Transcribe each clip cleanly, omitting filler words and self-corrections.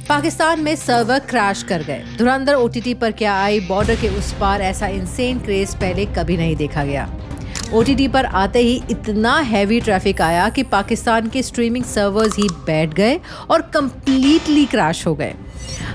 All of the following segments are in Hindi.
पाकिस्तान में सर्वर क्रैश कर गए। धुरंधर ओटीटी पर क्या आई, बॉर्डर के उस पार ऐसा इंसेन क्रेज पहले कभी नहीं देखा गया। ओटीटी पर आते ही इतना हैवी ट्रैफिक आया कि पाकिस्तान के स्ट्रीमिंग सर्वर्स ही बैठ गए और कंप्लीटली क्रैश हो गए।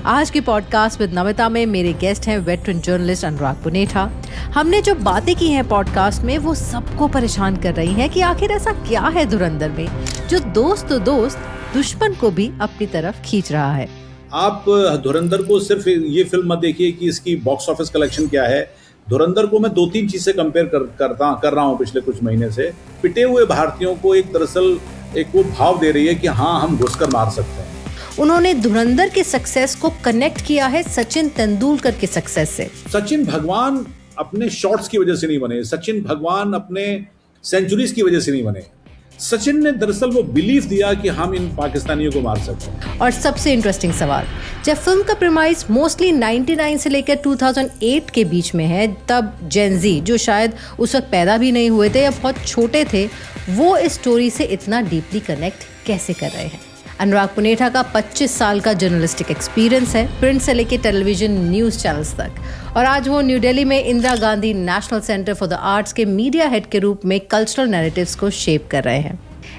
आज के पॉडकास्ट विद नमिता में मेरे गेस्ट हैं वेटरन जर्नलिस्ट अनुराग पुनेठा। हमने जो बातें की हैं पॉडकास्ट में वो सबको परेशान कर रही हैं कि आखिर ऐसा क्या है धुरंधर में जो दोस्त तो दोस्त दुश्मन को भी अपनी तरफ खींच रहा है। आप धुरंधर को सिर्फ ये फिल्म मत देखिए कि इसकी बॉक्स ऑफिस कलेक्शन क्या है। धुरंधर को मैं 2-3 चीज से कंपेयर कर रहा हूँ पिछले कुछ महीने से। पिटे हुए भारतीयों को एक दरअसल एक वो भाव दे रही है कि हाँ, हम घुसकर मार सकते हैं। उन्होंने धुरंधर के सक्सेस को कनेक्ट किया है सचिन तेंदुलकर के सक्सेस से। सचिन भगवान अपने शॉट्स की वजह से नहीं बने, सचिन भगवान अपने सेंचुरीज की वजह से नहीं बने। सचिन ने दरअसल वो बिलीफ दिया कि हम इन पाकिस्तानियों को मार सकते हैं। और सबसे इंटरेस्टिंग सवाल, जब फिल्म का प्रीमाइस मोस्टली 99 से लेकर 2008 के बीच में है, तब जेनजी जो शायद उस वक्त पैदा भी नहीं हुए थे या बहुत छोटे थे, वो इस स्टोरी से इतना डीपली कनेक्ट कैसे कर रहे हैं। अनुराग पुनेठा का 25 साल का जर्नलिस्टिक एक्सपीरियंस है, प्रिंट से लेकर टेलीविजन न्यूज़ चैनल्स तक, और आज वो न्यू दिल्ली में Indira Gandhi national centre for the arts के मीडिया हेड के रूप में कल्चरल नैरेटिव्स को शेप कर रहे हैं।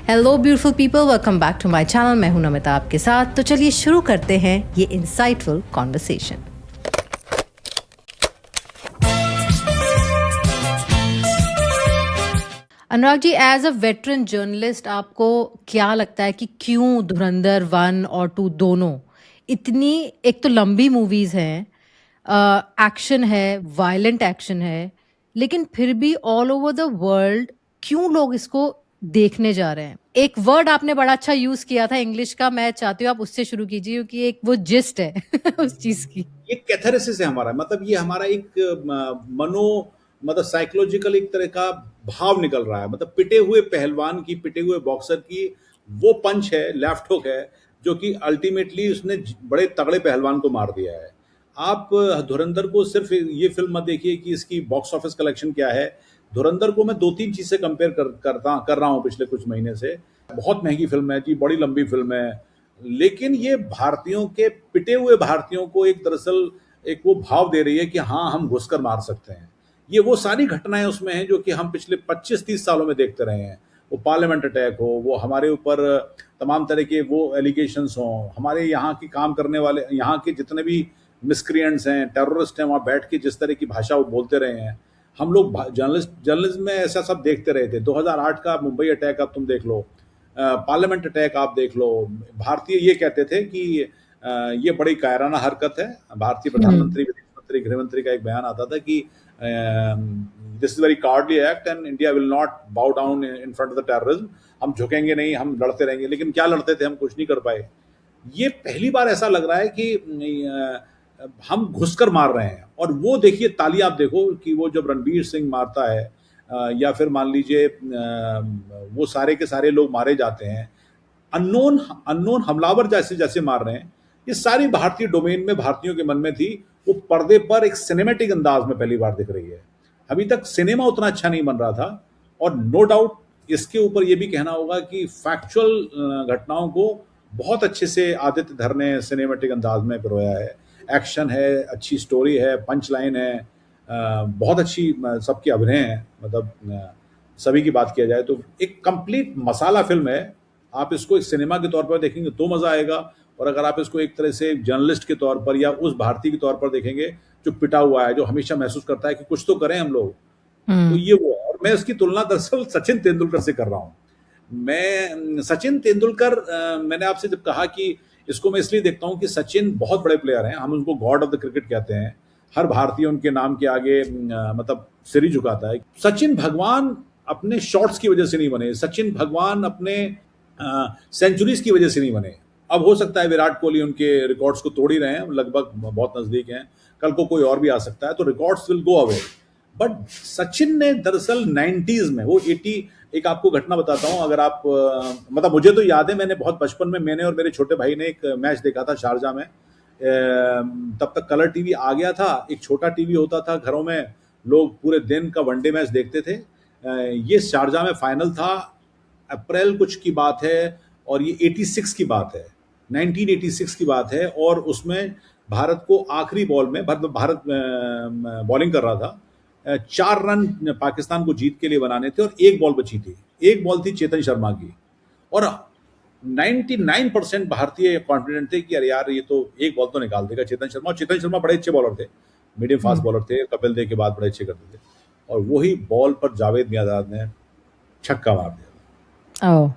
Hello beautiful people, welcome back to my channel. मैं हूं नमिता आपके साथ। तो चलिए शुरू करते हैं ये insightful conversation. Anurag ji, as a veteran journalist आपको क्या लगता है कि क्यों धुरंधर 1 और 2 दोनों इतनी, एक तो लंबी मूवीज हैं, एक्शन है, वायलेंट एक्शन है, लेकिन फिर भी ऑल ओवर द वर्ल्ड क्यों लोग इसको देखने जा रहे हैं? एक वर्ड आपने बड़ा अच्छा यूज किया था इंग्लिश का, मैं चाहती हूँ आप उससे शुरू कीजिए क्योंकि एक वो जिस्ट है उस चीज की। ये कैथारसिस है हमारा, मतलब ये हमारा एक मतलब साइकोलॉजिकल एक तरह का भाव निकल रहा है। मतलब पिटे हुए पहलवान की, पिटे हुए बॉक्सर की वो पंच है, लेफ्ट हुक है, जो कि अल्टीमेटली उसने बड़े तगड़े पहलवान को मार दिया है। आप धुरंधर को सिर्फ ये फिल्म मत देखिए कि इसकी बॉक्स ऑफिस कलेक्शन क्या है। धुरंधर को मैं 2-3 चीज से कंपेयर कर रहा हूँ पिछले कुछ महीने से। बहुत महंगी फिल्म है जी, बड़ी लंबी फिल्म है, लेकिन ये भारतीयों के, पिटे हुए भारतीयों को एक दरअसल एक वो भाव दे रही है कि हाँ, हम घुसकर मार सकते हैं। ये वो सारी घटनाएं उसमें हैं जो कि हम पिछले 25-30 सालों में देखते रहे हैं। वो पार्लियामेंट अटैक हो, वो हमारे ऊपर तमाम तरह के वो एलिगेशंस हों, हमारे यहाँ की काम करने वाले, यहाँ के जितने भी मिसक्रिएंट्स हैं, टेररिस्ट हैं, वहाँ बैठ के जिस तरह की भाषा वो बोलते रहे हैं। हम लोग जर्नलिज्म में ऐसा सब देखते रहे थे। 2008 का मुंबई अटैक आप तुम देख लो, पार्लियामेंट अटैक आप देख लो। भारतीय ये कहते थे कि ये बड़ी कायराना हरकत है। भारतीय प्रधानमंत्री, विदेश मंत्री, गृह मंत्री का एक बयान आता था कि this is very cowardly act and India will not bow down in front of the terrorism. हम झुकेंगे नहीं, हम लड़ते रहेंगे। लेकिन क्या लड़ते थे, हम कुछ नहीं कर पाए। ये पहली बार ऐसा लग रहा है कि हम घुसकर मार रहे हैं। और वो देखिए, ताली आप देखो कि वो जब रणबीर सिंह मारता है, या फिर मान लीजिए वो सारे के सारे लोग मारे जाते हैं, अननोन हमलावर जैसे जैसे मार रहे हैं। ये सारी भारतीय डोमेन में, भारतीयों के मन में थी। वो पर्दे पर एक सिनेमैटिक अंदाज में पहली बार दिख रही है। अभी तक सिनेमा उतना अच्छा नहीं बन रहा था। और नो डाउट इसके ऊपर ये भी कहना होगा कि फैक्चुअल घटनाओं को बहुत अच्छे से आदित्य धर ने सिनेमैटिक अंदाज में पिरोया है। एक्शन है, अच्छी स्टोरी है, पंच लाइन है, बहुत अच्छी सबके अभिनय है। मतलब सभी की बात किया जाए तो एक कंप्लीट मसाला फिल्म है। आप इसको एक सिनेमा के तौर पर देखेंगे तो मजा आएगा, और अगर आप इसको एक तरह से जर्नलिस्ट के तौर पर या उस भारतीय के तौर पर देखेंगे जो पिटा हुआ है, जो हमेशा महसूस करता है कि कुछ तो करें हम लोग, तो ये वो है। और मैं इसकी तुलना दरअसल सचिन तेंदुलकर से कर रहा हूँ। मैं सचिन तेंदुलकर, मैंने आपसे जब कहा कि इसको मैं इसलिए देखता हूं कि सचिन बहुत बड़े प्लेयर हैं, हम उनको गॉड ऑफ द क्रिकेट कहते हैं। हर भारतीय उनके नाम के आगे मतलब सिर ही झुकाता है। सचिन भगवान अपने शॉट्स की वजह से नहीं बने, सचिन भगवान अपने सेंचुरीज की वजह से नहीं बने। अब हो सकता है विराट कोहली उनके रिकॉर्ड्स को तोड़ ही रहे हैं, लगभग बहुत नजदीक हैं, कल को कोई और भी आ सकता है, तो records will go away. But Sachin ने दरअसल 90s में, वो 80, एक आपको घटना बताता हूँ। अगर आप मतलब मुझे तो याद है, मैंने बहुत बचपन में, मैंने और मेरे छोटे भाई ने एक मैच देखा था शारजा में। तब तक कलर टीवी आ गया था, एक छोटा टीवी होता था घरों में, लोग पूरे दिन का वनडे मैच देखते थे। ये शारजा में फाइनल था, अप्रैल कुछ की बात है, और ये 86 की बात है। 1986 की बात है, और उसमें भारत को आखिरी बॉल में भारत बॉलिंग कर रहा था, 4 रन पाकिस्तान को जीत के लिए बनाने थे और एक बॉल बची थी। एक बॉल थी चेतन शर्मा की, और 99% भारतीय कॉन्फिडेंट थे कि अरे यार ये तो एक बॉल तो निकाल देगा चेतन शर्मा। और चेतन शर्मा बड़े अच्छे बॉलर थे, मीडियम फास्ट बॉलर थे, कपिल देव के बाद बड़े अच्छे करते थे। और वही बॉल पर जावेद मियांदाद ने छक्का मार दिया। ओह।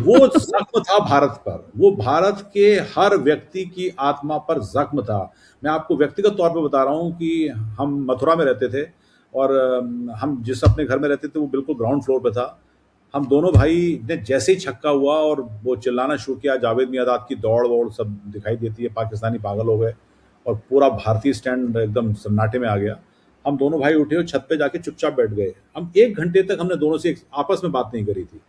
वो जख्म था भारत पर, वो भारत के हर व्यक्ति की आत्मा पर जख्म था। मैं आपको व्यक्तिगत तौर पर बता रहा हूँ कि हम मथुरा में रहते थे, और हम जिस अपने घर में रहते थे वो बिल्कुल ग्राउंड फ्लोर पे था। हम दोनों भाई ने जैसे ही छक्का हुआ और वो चिल्लाना शुरू किया, जावेद मियांदाद की दौड़ वोड़ सब दिखाई देती है, पाकिस्तानी पागल हो गए और पूरा भारतीय स्टैंड एकदम सन्नाटे में आ गया। हम दोनों भाई उठे और छत पे जाके चुपचाप बैठ गए। हम 1 घंटे तक हमने दोनों से आपस में बात नहीं करी थी।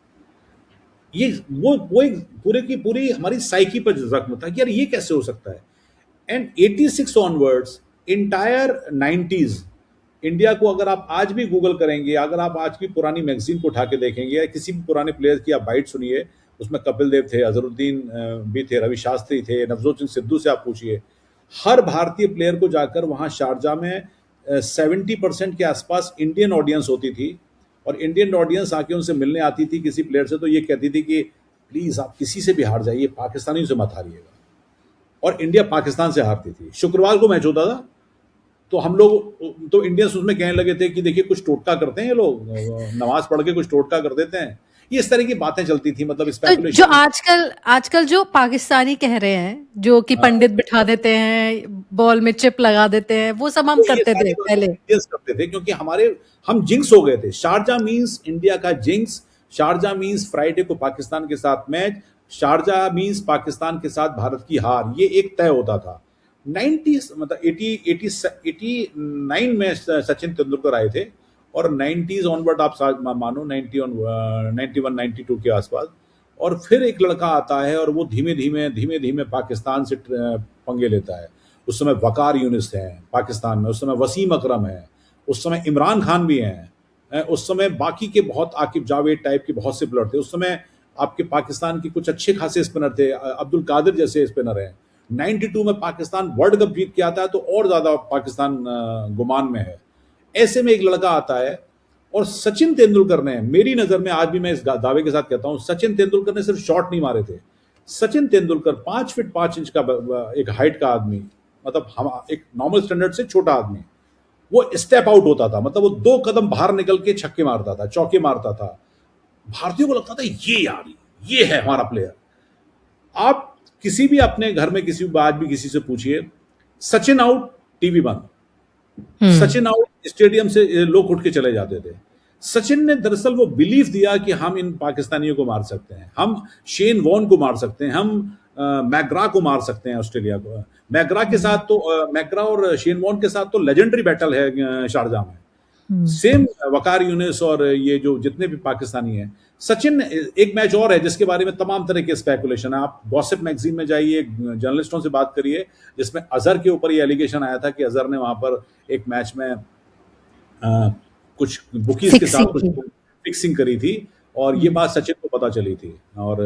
ये वो एक पूरे की पूरी हमारी साइकी पर जख्म था कि यार ये कैसे हो सकता है। And 86 onwards, entire 90s, India को अगर आप आज भी गूगल करेंगे, अगर आप आज की पुरानी मैगजीन को उठा के देखेंगे या किसी भी पुराने प्लेयर की आप बाइट सुनिए, उसमें कपिल देव थे, अजहरुद्दीन भी थे, रवि शास्त्री थे, नवजोत सिंह सिद्धू से आप पूछिए, हर भारतीय प्लेयर को जाकर वहां शारजा में 70% के आसपास इंडियन ऑडियंस होती थी। और इंडियन ऑडियंस आके उनसे मिलने आती थी किसी प्लेयर से, तो ये कहती थी कि प्लीज आप किसी से भी हार जाइए, पाकिस्तानियों से मत हारिएगा। और इंडिया पाकिस्तान से हारती थी। शुक्रवार को मैच होता था, तो हम लोग तो इंडियंस उसमें कहने लगे थे कि देखिए कुछ टोटका करते हैं ये लोग, नमाज पढ़ के कुछ टोटका कर देते हैं। ये इस तरह की बातें चलती थी, मतलब तो जो स्पेकुलेशन। आजकल जो पाकिस्तानी कह रहे हैं, जो कि पंडित बिठा देते हैं, बॉल में चिप लगा देते हैं, वो सब हम तो ये करते सारी थे बातें पहले। इंडियंस करते थे, क्योंकि हम जिंक्स हो गए थे। शारजा मींस इंडिया का जिंक्स, शारजा मींस फ्राइडे को पाकिस्तान के साथ मैच, शारजा मींस पाकिस्तान के साथ भारत की हार, ये एक तय होता था। 90 मतलब 89 में सचिन तेंदुलकर आए थे, और 90s ऑनवर्ड आप मानो 91 92 के आसपास। और फिर एक लड़का आता है और वो धीमे धीमे पाकिस्तान से पंगे लेता है। उस समय वकार यूनिस है पाकिस्तान में, उस समय वसीम अकरम है, उस समय इमरान खान भी हैं, उस समय बाकी के बहुत आकिब जावेद टाइप के बहुत से प्लेयर थे। उस समय आपके पाकिस्तान के कुछ अच्छे खासे स्पिनर थे, अब्दुल कादिर जैसे स्पिनर हैं। 92 में पाकिस्तान वर्ल्ड कप जीत के आता है, तो और ज्यादा पाकिस्तान गुमान में है। ऐसे में एक लड़का आता है, और सचिन तेंदुलकर ने, मेरी नजर में आज भी मैं इस दावे के साथ कहता हूं, सचिन तेंदुलकर ने सिर्फ शॉट नहीं मारे थे। सचिन तेंदुलकर 5 फीट 5 इंच का एक हाइट का आदमी, मतलब हम एक नॉर्मल स्टैंडर्ड से छोटा आदमी, वो स्टेप आउट होता था, मतलब वो 2 कदम बाहर निकल के छक्के मारता था, चौके मारता था। भारतीयों को लगता था ये यार ये है हमारा प्लेयर। आप किसी भी अपने घर में आज भी किसी से पूछिए, सचिन आउट टीवी बंद, सचिन आउट स्टेडियम से लोग उठ के चले जाते थे। सचिन ने दरअसल वो बिलीफ दिया कि हम इन पाकिस्तानियों को मार सकते हैं, हम शेन वॉर्न को मार सकते हैं, हम मैकग्रा को मार सकते हैं, ऑस्ट्रेलिया को। मैकग्रा के साथ तो मैकग्रा और शेन वॉर्न के साथ तो लेजेंडरी बैटल है शारजा में। सेम वकार यूनिस और ये जो जितने भी पाकिस्तानी हैं। सचिन, एक मैच और है जिसके बारे में तमाम तरह के स्पेकुलेशन है। आप गॉसिप मैगजीन में जाइए, जर्नलिस्टों से बात करिए, जिसमें अजहर के ऊपर ये एलिगेशन आया था कि अजहर ने वहां पर एक मैच में कुछ बुकीज के साथ कुछ फिक्सिंग करी थी, और ये बात सचिन को पता चली थी। और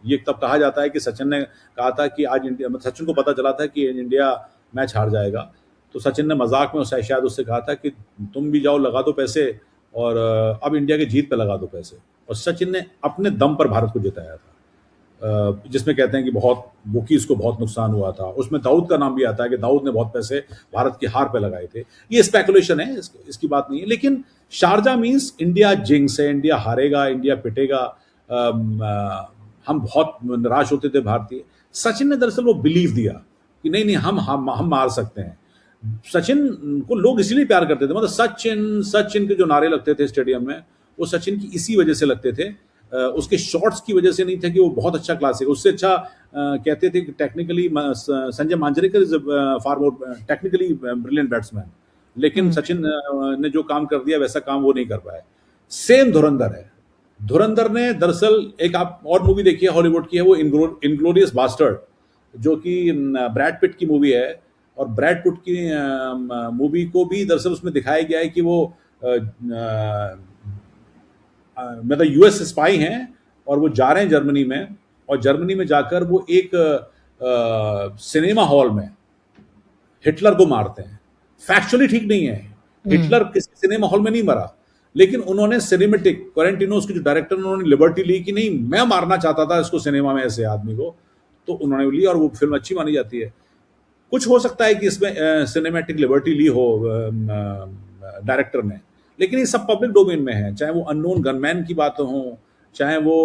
ये तब कहा जाता है कि सचिन ने कहा था कि आज इंडिया, सचिन को पता चला था कि इंडिया मैच हार जाएगा, तो सचिन ने मजाक में शायद उससे कहा था कि तुम भी जाओ लगा दो पैसे, और अब इंडिया की जीत पे लगा दो पैसे। और सचिन ने अपने दम पर भारत को जिताया था, जिसमें कहते हैं कि बहुत बुकीज को बहुत नुकसान हुआ था। उसमें दाऊद का नाम भी आता है कि दाऊद ने बहुत पैसे भारत की हार पे लगाए थे। ये स्पेकुलेशन है, इसकी बात नहीं है। लेकिन शारजा मींस इंडिया जिंक्स है, इंडिया हारेगा, इंडिया पिटेगा। हम बहुत निराश होते थे भारतीय। सचिन ने दरअसल वो बिलीव दिया कि नहीं हम मार सकते हैं। सचिन को लोग इसलिए प्यार करते थे, मतलब सचिन के जो नारे लगते थे स्टेडियम में, वो सचिन की इसी वजह से लगते थे। उसके शॉट्स की वजह से नहीं थे कि वो बहुत अच्छा क्लासिक, उससे अच्छा कहते थे कि technically Sanjay Manjrekar is far more technically brilliant batsman. लेकिन सचिन ने जो काम कर दिया वैसा काम वो नहीं कर पाए। सेम धुरंधर है। धुरंधर ने दरअसल एक आप और मूवी देखी है हॉलीवुड की है, वो इनग्लोरियस बास्टर्ड, जो कि ब्रैड पिट की मूवी है। और ब्रैड पिट की मूवी को भी दरअसल उसमें दिखाया गया है कि वो मतलब यूएस स्पाई हैं, और वो जा रहे हैं जर्मनी में, और जर्मनी में जाकर वो एक सिनेमा हॉल में हिटलर को मारते हैं। फैक्चुअली ठीक नहीं है, हिटलर किसी सिनेमा हॉल में नहीं मरा, लेकिन उन्होंने सिनेमेटिक क्वारंटिनोस के जो डायरेक्टर उन्होंने लिबर्टी ली कि नहीं, मैं मारना चाहता था इसको सिनेमा में ऐसे आदमी को, तो उन्होंने ली और वो फिल्म अच्छी मानी जाती है। कुछ हो सकता है कि इसमें सिनेमैटिक लिबर्टी ली हो डायरेक्टर ने, लेकिन ये सब पब्लिक डोमेन में है, चाहे वो अननोन गनमैन की बात हो, चाहे वो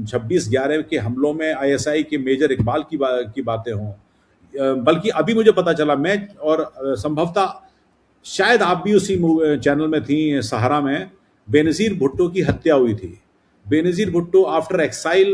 26/11 के हमलों में आईएसआई के मेजर इकबाल की बातें हों, बल्कि अभी मुझे पता चला, मैं और संभवतः शायद आप भी उसी चैनल में थी, सहारा में बेनज़ीर भुट्टो की हत्या हुई थी। बेनज़ीर भुट्टो आफ्टर एक्साइल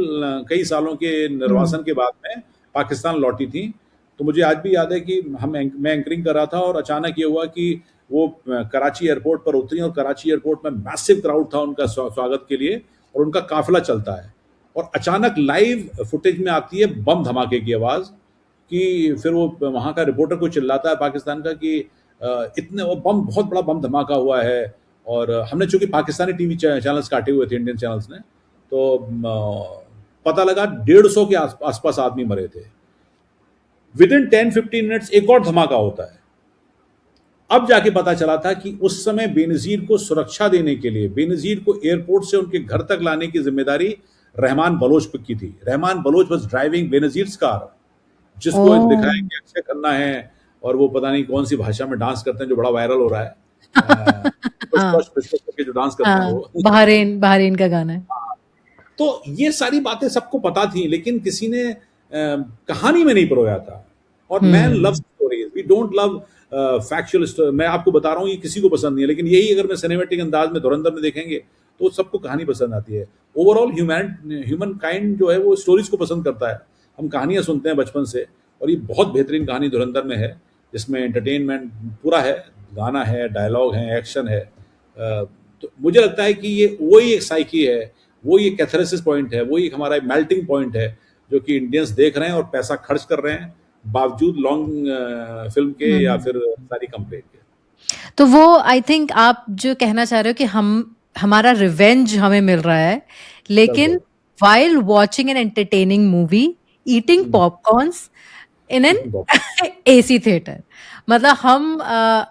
कई सालों के निर्वासन के बाद में पाकिस्तान लौटी थी। तो मुझे आज भी याद है कि मैं एंकरिंग कर रहा था और अचानक ये हुआ कि वो कराची एयरपोर्ट पर उतरी और कराची एयरपोर्ट में मैसिव क्राउड था उनका स्वागत के लिए, और उनका काफिला चलता है और अचानक लाइव फुटेज में आती है बम धमाके की आवाज़, कि फिर वो वहाँ का रिपोर्टर को चिल्लाता है पाकिस्तान का कि इतने वो बम, बहुत बड़ा बम धमाका हुआ है। और हमने चूंकि पाकिस्तानी टीवी चैनल्स काटे हुए थे इंडियन चैनल्स ने, तो पता लगा 150 के आसपास आदमी मरे थे। विद इन 10-15 मिनट्स एक और धमाका होता है। अब जाके पता चला था कि उस समय बेनज़ीर को सुरक्षा देने के लिए, बेनज़ीर को एयरपोर्ट से उनके घर तक लाने की जिम्मेदारी रहमान बलोच की थी। Rahman Baloch was driving Benazir's car, जिसको दिखाया कि अक्षय खन्ना है और वो पता नहीं कौन सी भाषा में डांस करते हैं जो बड़ा वायरल हो रहा है। जो डांस करते हैं वो बहरीन का गाना है। तो ये सारी बातें सबको पता थी, लेकिन किसी ने कहानी में नहीं परोया था। और man love stories, we don't love factual story. मैं आपको बता रहा हूँ ये किसी को पसंद नहीं है, लेकिन यही अगर मैं सिनेमेटिक अंदाज में धुरंधर में देखेंगे तो सबको कहानी पसंद आती है। ओवरऑल ह्यूमन काइंड जो है वो स्टोरीज को पसंद करता है। हम कहानियां सुनते हैं बचपन से, और ये बहुत बेहतरीन कहानी धुरंधर में है, जिसमें एंटरटेनमेंट पूरा है, गाना है, डायलॉग है, एक्शन है। तो मुझे लगता है कि ये वही एक साइकी है, वो ये कैथारसिस पॉइंट है, वो एक हमारा मेल्टिंग पॉइंट है जो कि इंडियंस देख रहे हैं और पैसा खर्च कर रहे हैं बावजूद लॉन्ग फिल्म के या फिर सारी कंप्लेंट के। तो वो आई थिंक आप जो कहना चाह रहे हो कि हमारा रिवेंज हमें मिल रहा है, लेकिन while watching an entertaining movie, eating popcorns in an AC theater। मतलब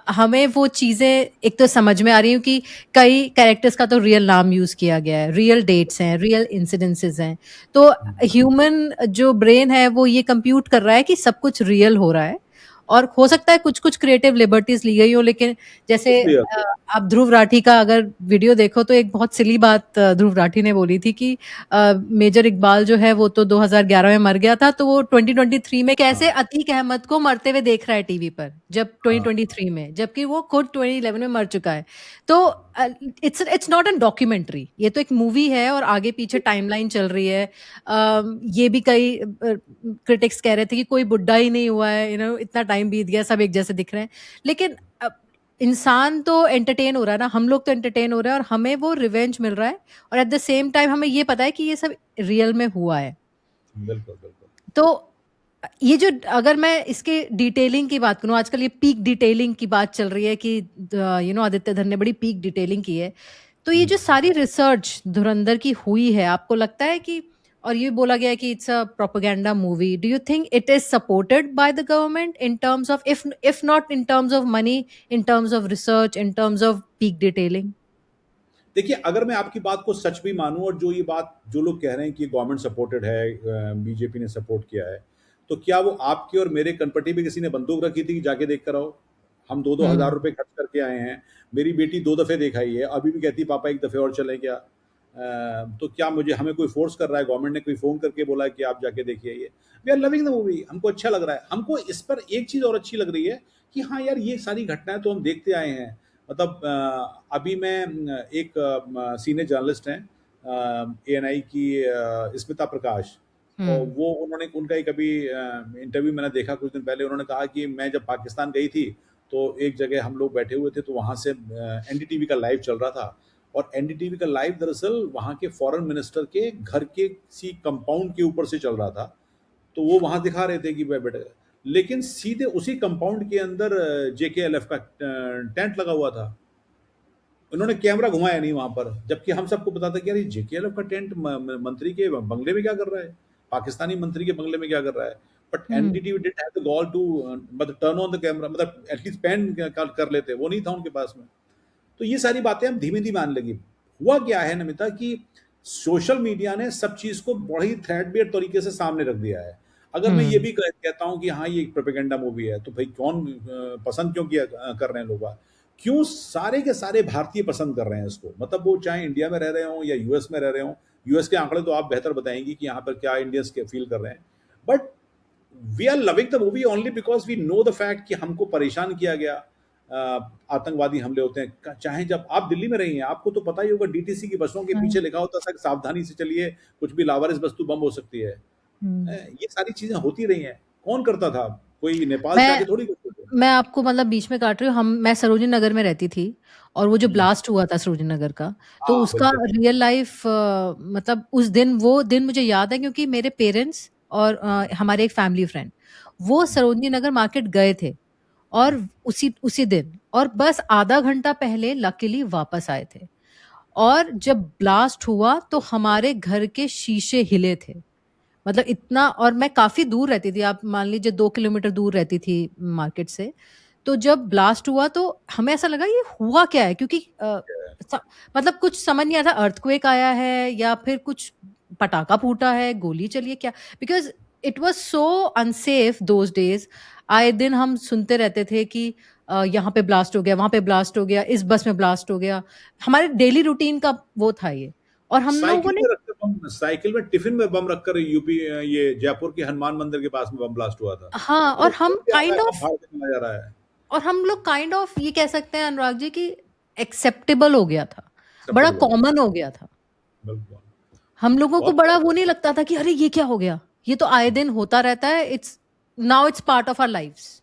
हमें वो चीज़ें एक तो समझ में आ रही हूँ कि कई कैरेक्टर्स का तो रियल नाम यूज़ किया गया है, रियल डेट्स हैं, रियल इंसिडेंसेस हैं, तो ह्यूमन जो ब्रेन है वो ये कंप्यूट कर रहा है कि सब कुछ रियल हो रहा है। और हो सकता है कुछ कुछ क्रिएटिव लिबर्टीज ली गई हो, लेकिन जैसे आप ध्रुव राठी का अगर वीडियो देखो तो एक बहुत सिली बात ध्रुव राठी ने बोली थी कि मेजर इकबाल जो है वो तो 2011 में मर गया था, तो वो 2023 में कैसे अतीक अहमद को मरते हुए देख रहा है टीवी पर, जब 2023 में, जबकि वो खुद 2011 में मर चुका है। तो इट्स नॉट एन डॉक्यूमेंट्री, ये तो एक मूवी है और आगे पीछे टाइमलाइन चल रही है। ये भी कई क्रिटिक्स कह रहे थे कि कोई बुढ़ा ही नहीं हुआ है, इतना टाइम बीत गया, सब एक जैसे दिख रहे हैं, लेकिन इंसान तो एंटरटेन हो रहा है ना, हम लोग तो एंटरटेन हो रहे हैं और हमें वो रिवेंज मिल रहा है, और एट द सेम टाइम हमें ये पता है कि ये सब रियल में हुआ है। बिल्कुल बिल्कुल। तो ये जो, अगर मैं इसके डिटेलिंग की बात करूं, आजकल ये पीक डिटेलिंग की बात चल रही है कि आदित्य धर ने बड़ी पीक डिटेलिंग की है, तो ये जो सारी रिसर्च धुरंधर की हुई है, आपको लगता है कि, और ये बोला गया है कि it's a propaganda movie, do you think it is supported by the government in terms of, if not in terms of money, in terms of research, in terms off peak detailing? देखिए, अगर मैं आपकी बात को सच भी मानूं, और जो ये बात जो लोग कह रहे हैं कि गवर्नमेंट सपोर्टेड है, बीजेपी ने सपोर्ट किया है, तो क्या वो आपके और मेरे कनपट्टी पे किसी ने बंदूक रखी थी कि जाके देख कर आओ? हम 2-2 हज़ार रुपए खर्च करके आए हैं। मेरी बेटी 2 दफ़े देख आई है, अभी भी कहती है पापा एक दफ़े और चलें क्या? तो क्या हमें कोई फोर्स कर रहा है? गवर्नमेंट ने कोई फोन करके बोला है कि आप जाके देखिए आइए? We are loving the movie, हमको अच्छा लग रहा है। हमको इस पर एक चीज़ और अच्छी लग रही है कि हाँ यार, ये सारी घटनाएं तो हम देखते आए हैं। मतलब अभी मैं एक सीनियर जर्नलिस्ट हैं ANI की, स्मिता प्रकाश, और वो उनका एक अभी इंटरव्यू मैंने देखा कुछ दिन पहले। उन्होंने कहा कि मैं जब पाकिस्तान गई थी तो एक जगह हम लोग बैठे हुए थे, तो वहाँ से NDTV का लाइव चल रहा था, और NDTV का लाइव दरअसल वहाँ के फॉरेन मिनिस्टर के घर के किसी कंपाउंड के ऊपर से चल रहा था। तो वो वहाँ दिखा रहे थे कि बेटा, लेकिन सीधे उसी कंपाउंड के अंदर JKLF का टेंट लगा हुआ था। उन्होंने कैमरा घुमाया नहीं वहां पर, जबकि हम सबको पता था कि यार ये JKLF का टेंट मंत्री के बंगले में क्या कर रहा है। पाकिस्तानी मंत्री के बंगले में क्या कर रहा है, but hmm. NDTV didn't have the gall to मतलब टर्न ऑन द कैमरा, मतलब एटलीस्ट पैन कर लेते, वो नहीं था उनके पास में। तो ये सारी बातें हम धीमे धीमे आने लगी। हुआ क्या है नमिता कि सोशल मीडिया ने सब चीज को बड़ी थ्रेडबेयर तरीके से सामने रख दिया है। अगर मैं ये हम्म। भी कहता हूं कि हाँ ये एक प्रोपेगेंडा मूवी है, तो भाई कौन पसंद क्यों किया कर रहे हैं लोग, क्यों सारे के सारे भारतीय पसंद कर रहे हैं इसको, मतलब वो चाहे इंडिया में रह रहे हो या यूएस में रह रहे हो। यूएस के आंकड़े तो आप बेहतर बताएंगी कि यहाँ पर क्या इंडियंस के फील कर रहे हैं, but we are loving the movie only because we know the fact कि हमको परेशान किया गया। आतंकवादी हमले होते हैं, चाहे जब आप दिल्ली में रही हैं आपको तो पता ही होगा, डीटीसी की बसों के हाँ। पीछे लिखा होता था कि सावधानी से चलिए, कुछ भी लावारिस वस्तु बम हो सकती है। हम्म। ये सारी चीजें होती रही हैं, कौन करता था, कोई नेपाल से मैं आके थोड़ी करते थे। मैं आपको मतलब बीच में काट रही हूँ, मैं सरोजिनी नगर में रहती थी, और वो जो हम्म, ब्लास्ट हुआ था सरोजिनी नगर का, तो हाँ उसका बिल्कुल। रियल लाइफ मतलब उस दिन, वो दिन मुझे याद है क्योंकि मेरे पेरेंट्स और हमारे एक फैमिली फ्रेंड वो सरोजिनी नगर मार्केट गए थे, और उसी उसी दिन, और बस आधा घंटा पहले लकीली वापस आए थे। और जब ब्लास्ट हुआ तो हमारे घर के शीशे हिले थे, मतलब इतना। और मैं काफी दूर रहती थी, आप मान लीजिए 2 किलोमीटर दूर रहती थी मार्केट से। तो जब ब्लास्ट हुआ तो हमें ऐसा लगा ये हुआ क्या है, क्योंकि स- मतलब कुछ समझ नहीं आया था, अर्थक्वेक आया है या फिर कुछ पटाखा फूटा है, गोली चली है क्या, because it was so unsafe those days. आए दिन हम सुनते रहते थे कि यहाँ पे ब्लास्ट हो गया, वहां पे ब्लास्ट हो गया, इस बस में ब्लास्ट हो गया। हमारे डेली रूटीन का वो था ये। और हम लोगों ने, साइकिल में टिफिन में बम रखकर यूपी, ये जयपुर के हनुमान मंदिर के पास में बम ब्लास्ट हुआ था। हाँ, मतलब कौन क्या आ रहा है, कहाँ भाग के चला जा रहा है। और हम लोग काइंड ऑफ ये कह सकते हैं अनुराग जी कि एक्सेप्टेबल हो गया था, बड़ा एक्सेप्टेबल हो गया, कॉमन हो गया था। बिल्कुल। हम लोगों को बहुत बड़ा वो नहीं लगता था कि अरे ये क्या हो गया, ये तो आए दिन होता रहता है, it's now it's part of our lives.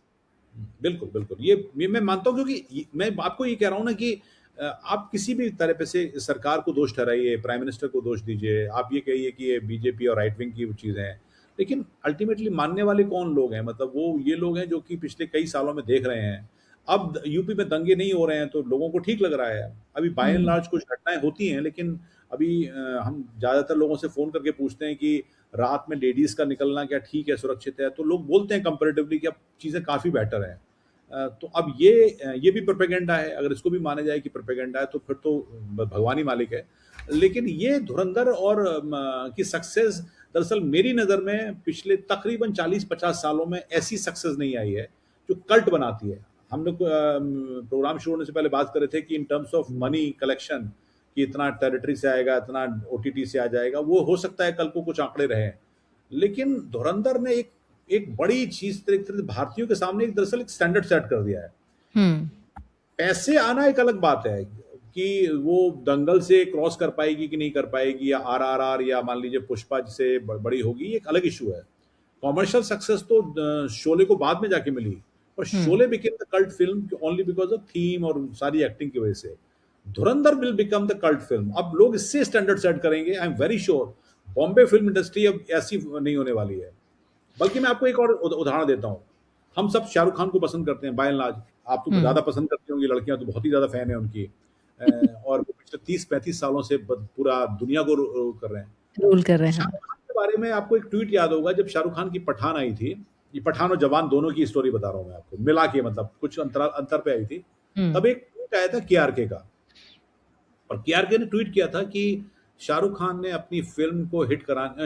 बिल्कुल बिल्कुल, ये मैं मानता हूँ, क्योंकि मैं आपको ये कह रहा हूँ ना कि आप किसी भी तरह पे से सरकार को दोष ठहराइए, प्राइम मिनिस्टर को दोष दीजिए, आप ये कहिए कि ये बीजेपी और राइट विंग की चीज़ें हैं, लेकिन अल्टीमेटली मानने वाले कौन लोग हैं, मतलब वो ये लोग हैं जो कि पिछले कई सालों में देख रहे हैं। अब यूपी में दंगे नहीं हो रहे हैं तो लोगों को ठीक लग रहा है। अभी बाय एंड हम्म। लार्ज कुछ घटनाएं होती हैं, लेकिन अभी हम ज़्यादातर लोगों से फ़ोन करके पूछते हैं कि रात में लेडीज़ का निकलना क्या ठीक है, सुरक्षित है, तो लोग बोलते हैं कंपैरेटिवली कि अब चीज़ें काफ़ी बेटर हैं। तो अब ये भी प्रोपेगेंडा है, अगर इसको भी माना जाए कि प्रोपेगेंडा है तो फिर तो भगवान ही मालिक है। लेकिन ये धुरंधर और की सक्सेस दरअसल मेरी नज़र में पिछले तकरीबन 40-50 सालों में ऐसी सक्सेस नहीं आई है जो कल्ट बनाती है। हम लोग प्रोग्राम शुरू होने से पहले बात कर रहे थे कि in terms of money collection, कि इतना टेरिटरी से आएगा, इतना ओटीटी से आ जाएगा, वो हो सकता है कल को कुछ आंकड़े रहे, लेकिन धुरंधर ने एक एक बड़ी चीज एक तरह से भारतीयों के सामने एक दरअसल एक स्टैंडर्ड सेट कर दिया है। हम्म। पैसे आना एक अलग बात है कि वो दंगल से क्रॉस कर पाएगी कि नहीं कर पाएगी, या आरआरआर या मान लीजिए पुष्पा से बड़ी होगी, ये एक अलग इशू है। कॉमर्शियल सक्सेस तो शोले को बाद में जाके मिली, और हम्म। Sholay became the cult film only because of theme और सारी एक्टिंग की वजह से। Dhurandhar will become the cult film. अब लोग इससे स्टैंडर्ड सेट करेंगे, I am very sure. Bombay film industry अब ऐसी नहीं होने वाली है। बल्कि मैं आपको एक और उदाहरण देता हूँ। हम सब शाहरुख खान को पसंद करते हैं बाय एंड लार्ज। आप तो हम्म। ज़्यादा पसंद करती होंगी, लड़कियां तो बहुत ही ज़्यादा फैन है उनकी। और वो पिछले 30-35 सालों से पूरा दुनिया को कर रहे हैं। रूल कर रहे हैं, हाँ। शाहरुख खान के बारे में आपको एक ट्वीट याद होगा, जब शाहरुख खान की पठान आई थी, ये पठान और जवान दोनों की स्टोरी बता रहा हूँ मैं आपको, मिला के मतलब कुछ अंतर पे आई थी। हम्म। तब एक ट्वीट आया था केआरके का, और केआरके ने ट्वीट किया था कि शाहरुख खान ने अपनी फिल्म को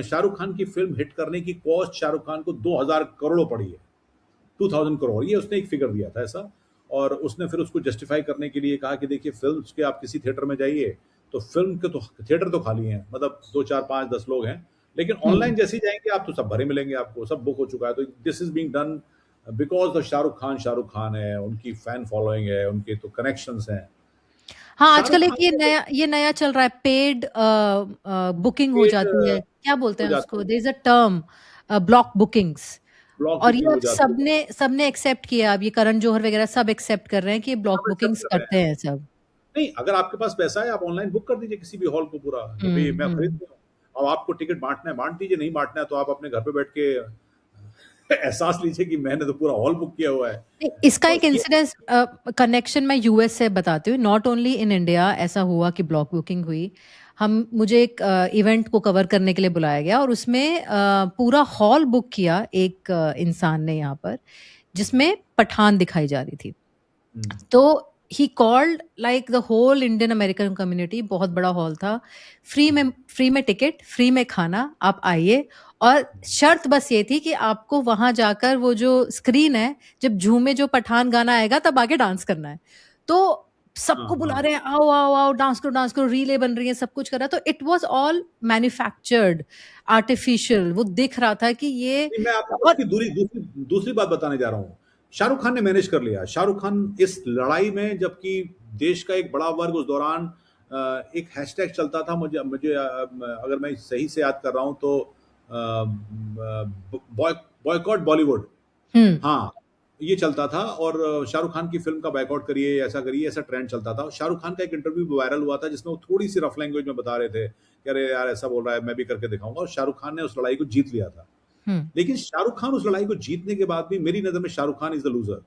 शाहरुख खान की फिल्म हिट करने की कॉस्ट शाहरुख खान को 2000 करोड़ पड़ी है। 2000 करोड़, ये उसने एक फिगर दिया था ऐसा। और उसने फिर उसको जस्टिफाई करने के लिए कहा कि देखिए फिल्म के आप किसी थिएटर में जाइए तो फिल्म के तो थिएटर तो खाली हैं, मतलब 2 4 5 10 लोग हैं, लेकिन हम्म। ऑनलाइन जैसे ही जाएंगे आप तो सब भरे मिलेंगे, आपको सब बुक हो चुका है। तो this is being done because the Shahrukh Khan है, उनकी फैन फॉलोइंग है, उनके तो कनेक्शंस हैं। हाँ, शाहरुख आजकल एक खान को ये नया चल रहा है, पेड बुकिंग हो पेड जाती है, क्या बोलते हो हैं जाती उसको, है, there is a term, block bookings. Block और ये बुकिंग अब हो जाती है, सबने सबने एक्सेप्ट किया, अब ये करण जौहर वगैरह सब एक्सेप्ट कर रहे हैं कि ये ब्लॉक सब एक्सेप्ट बुकिंग्स कर रहे करते हैं। हैं सब। नहीं, अगर आपके पास पैसा है आप ऑनलाइन बुक कर दीजिए किसी भी हॉल को पूरा, कि भई मैं खरीद हम्म। रहा हूँ। अब आपको टिकट बाँटना है बाँट दीजिए, नहीं बाँटना है तो आप अपने घर पे बैठ के एहसास लीजिए कि मैंने तो पूरा हॉल बुक किया हुआ है। नहीं, इसका तो एक ये इंसिडेंस कनेक्शन मैं यूएस से बताती हूँ, नॉट ओनली इन इंडिया ऐसा हुआ कि ब्लॉक बुकिंग हुई। मुझे एक इवेंट को कवर करने के लिए बुलाया गया और उसमें पूरा हॉल बुक किया एक इंसान ने यहाँ पर, जिसमें पठान दिखाई जा रही थी। तो he called like the whole Indian American community, बहुत बड़ा हॉल था, फ्री में टिकट, फ्री में खाना, आप आइए, और शर्त बस ये थी कि आपको वहां जाकर वो जो स्क्रीन है, जब झूमे जो पठान गाना आएगा तब आके डांस करना है। तो सबको बुला रहे हैं, आओ आओ आओ, डांस करो, रीले बन रही है, सब कुछ कर रहा है। तो it was all manufactured, artificial. वो दिख रहा था कि ये, मैं आपको और उसकी दूसरी बात बताने जा रहा हूँ। शाहरुख खान ने मैनेज कर लिया। शाहरुख खान इस लड़ाई में, जबकि देश का एक बड़ा वर्ग उस दौरान एक हैशटैग चलता था, मुझे मुझे अगर मैं सही से याद कर रहा हूँ तो बॉयकॉट बॉलीवुड, हाँ, ये चलता था, और शाहरुख खान की फिल्म का बायकॉट करिए, ऐसा ट्रेंड चलता था। शाहरुख खान का एक इंटरव्यू वायरल हुआ था जिसमें वो थोड़ी सी रफ लैंग्वेज में बता रहे थे कि अरे यार ऐसा बोल रहा है, मैं भी करके दिखाऊंगा, और शाहरुख खान ने उस लड़ाई को जीत लिया था। लेकिन शाहरुख खान उस लड़ाई को जीतने के बाद भी मेरी नजर में Shahrukh Khan is the loser,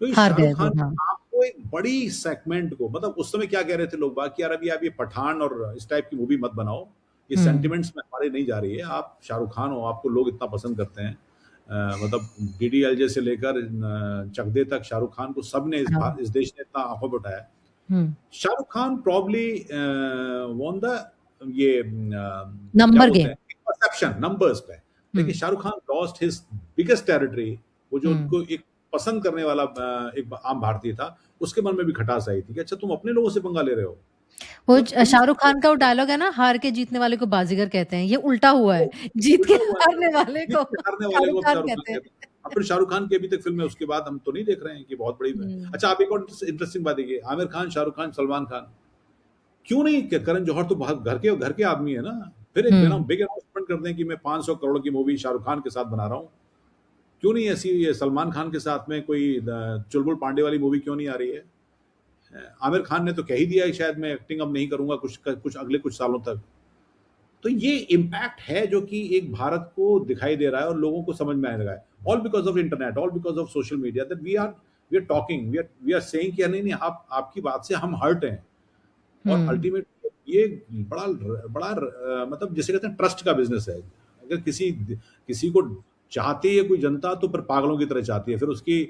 क्योंकि हार गए शाहरुख वो, खान हाँ। आपको एक बड़ी सेगमेंट को, मतलब उस समय क्या कह रहे थे लोग बात कि यार अभी आप ये पठान और इस टाइप की मूवी मत बनाओ, ये सेंटिमेंट्स में हमारे नहीं जा रही है, आप शाहरुख खान हो, आपको लोग इतना पसंद करते हैं, मतलब डीडीएलजे से लेकर चकदे तक शाहरुख खान को सबने इस देश ने इतना आंखों पे उठाया। Shahrukh Khan probably won the ये क्या नंबर बोलते गेम। हैं, परसेप्शन नंबर्स पे, लेकिन Shahrukh Khan lost his biggest territory. वो जो उनको एक पसंद करने वाला एक आम भारतीय था, उसके मन में भी खटास आई थी कि अच्छा तुम अपने लोगों से पंगा ले रहे हो। वो शाहरुख खान का वो डायलॉग है ना, हार के जीतने वाले को बाजीगर कहते हैं, ये उल्टा हुआ है, जीत के उल्टा हुआ है, हारने वाले जीत को के हारने वाले को शाहरुख अब खान शाहरुख खान कहते हैं। कहते हैं। अब फिर शाहरुख खान की अभी तक फिल्में उसके बाद हम तो नहीं देख रहे हैं कि बहुत बड़ी है। अच्छा, आप एक और इंटरेस्टिंग बात देखिए, आमिर खान, शाहरुख खान, सलमान खान, क्यों नहीं, करण जौहर तो घर के आदमी है ना, फिर एक बिग अनाउंसमेंट कर दें कि मैं 500 करोड़ की मूवी शाहरुख खान के साथ बना रहा हूँ। क्यों नहीं ऐसी ये सलमान खान के साथ में कोई चुलबुल पांडे वाली मूवी क्यों नहीं आ रही है? आमिर खान ने तो कह ही दिया है शायद मैं एक्टिंग अब नहीं करूंगा कुछ अगले कुछ सालों तक। तो ये इम्पैक्ट है जो कि एक भारत को दिखाई दे रहा है और लोगों को समझ में आने लगा है, all because of internet, all because of social media, that we are talking, we are saying कि नहीं नहीं, आप आपकी बात से हम हर्ट हैं। और अल्टीमेटली ये बड़ा बड़ा मतलब जिसे कहते हैं ट्रस्ट का बिजनेस है। अगर किसी को चाहती है कोई जनता तो फिर पागलों की तरह चाहती है, फिर उसकी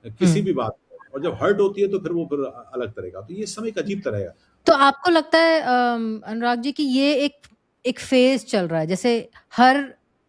किसी भी बात पर, और जब हर्ट होती है तो फिर वो फिर अलग तरह का। तो ये समय एक अजीब तरह है। तो आपको लगता है अनुराग जी कि ये एक फेज चल रहा है, जैसे हर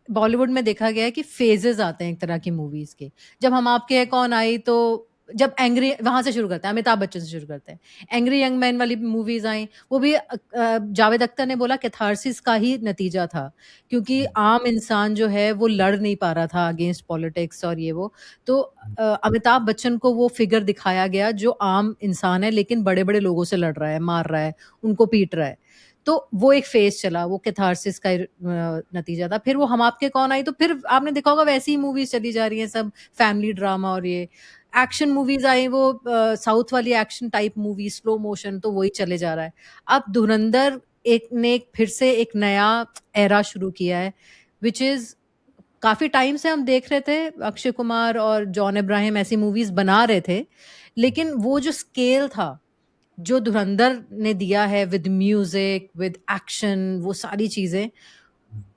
बॉलीवुड में देखा गया है कि फेजेस आते हैं एक तरह की मूवीज के। जब हम आपके हैं कौन आई, तो जब एंग्री, वहां से शुरू करते हैं, अमिताभ बच्चन से शुरू करते हैं, एंग्री यंग मैन वाली मूवीज आई, वो भी जावेद अख्तर ने बोला कैथारसिस का ही नतीजा था, क्योंकि आम इंसान जो है वो लड़ नहीं पा रहा था अगेंस्ट पॉलिटिक्स और ये वो। तो अमिताभ बच्चन को वो फिगर दिखाया गया जो आम इंसान है लेकिन बड़े बड़े लोगों से लड़ रहा है, मार रहा है, उनको पीट रहा है। तो वो एक फेज चला, वो कैथारसिस का नतीजा था। फिर वो हम आपके कौन आई, तो फिर आपने देखा होगा वैसी ही मूवीज चली जा रही हैं, सब फैमिली ड्रामा और ये एक्शन मूवीज आई, वो साउथ वाली action type movie, slow motion, तो वही चले जा रहा है। अब धुरंधर एक फिर से एक नया एरा शुरू किया है, विच इज काफी टाइम से हम देख रहे थे, अक्षय कुमार और जॉन इब्राहिम ऐसी मूवीज बना रहे थे, लेकिन वो जो स्केल था जो धुरंधर ने दिया है, विद म्यूजिक, विद एक्शन, वो सारी चीजें,